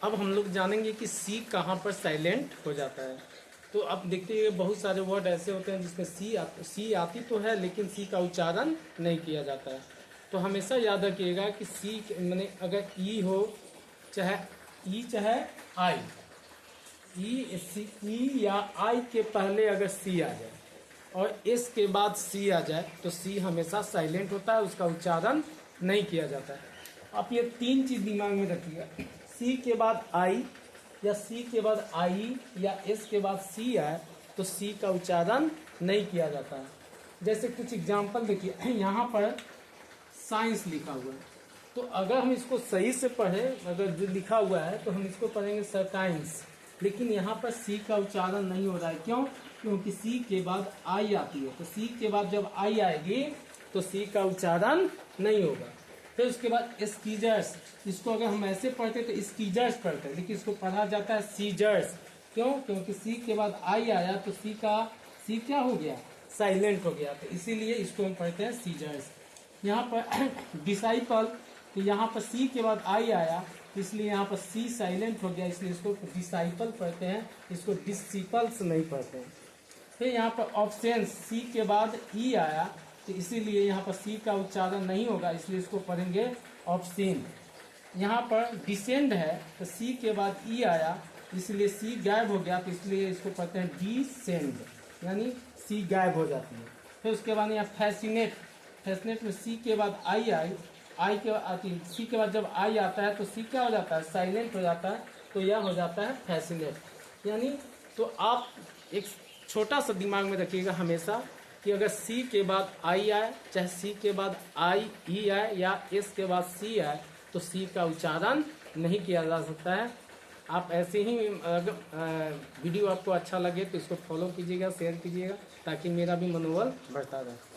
अब हम लोग जानेंगे कि सी कहाँ पर साइलेंट हो जाता है। तो अब देखते हैं बहुत सारे वर्ड ऐसे होते हैं जिसमें सी आती तो है लेकिन सी का उच्चारण नहीं किया जाता है। तो हमेशा याद रखिएगा कि सी मैंने अगर ई हो चाहे आई, ई या आई के पहले अगर सी आ जाए और एस के बाद सी आ जाए तो सी हमेशा साइलेंट होता है, उसका उच्चारण नहीं किया जाता है। आप ये तीन चीज दिमाग में रखिएगा, सी के बाद आई या सी के बाद आई या एस के बाद सी आए तो सी का उच्चारण नहीं किया जाता है। जैसे कुछ एग्जाम्पल देखिए, यहाँ पर साइंस लिखा हुआ है, तो अगर हम इसको सही से पढ़ें, अगर जो लिखा हुआ है तो हम इसको पढ़ेंगे साइंस, लेकिन यहाँ पर सी का उच्चारण नहीं हो रहा है। क्यों? क्योंकि सी के बाद आई आती है, तो सी के बाद जब आई आएगी तो सी का उच्चारण नहीं होगा। फिर उसके बाद स्कीजर्स, इसको अगर हम ऐसे पढ़ते तो स्कीजर्स पढ़ते हैं, लेकिन इसको पढ़ा जाता है सीजर्स। क्यों? क्योंकि सी के बाद आई आया तो सी क्या हो गया? साइलेंट हो गया, तो इसीलिए इसको हम पढ़ते हैं सीजर्स। यहाँ पर डिसाइपल, तो यहाँ पर सी के बाद आई आया इसलिए यहाँ पर सी साइलेंट हो गया, इसलिए इसको डिसाइपल पढ़ते हैं, इसको डिसिपल्स नहीं पढ़ते हैं। फिर यहाँ पर ऑप्शन, सी के बाद ई आया तो इसीलिए यहाँ पर सी का उच्चारण नहीं होगा, इसलिए इसको पढ़ेंगे ऑप्शन। यहाँ पर डिसेंड है तो सी के बाद ई आया इसलिए सी गायब हो गया, तो इसलिए इसको पढ़ते हैं डिसेंड, यानी सी गायब हो जाती है। फिर उसके बाद यहाँ फैसिनेट में सी के बाद आई के आती, सी के बाद जब आई आता है तो सी क्या हो जाता है? साइलेंट हो जाता है, तो यह हो जाता है फैसिनेट। यानी तो आप एक छोटा सा दिमाग में रखिएगा हमेशा कि अगर सी के बाद आई आए, चाहे सी के बाद आई ई आए या एस के बाद सी आए, तो सी का उच्चारण नहीं किया जा सकता है। आप ऐसे ही अगर वीडियो आपको अच्छा लगे तो इसको फॉलो कीजिएगा, शेयर कीजिएगा, ताकि मेरा भी मनोबल बढ़ता रहे।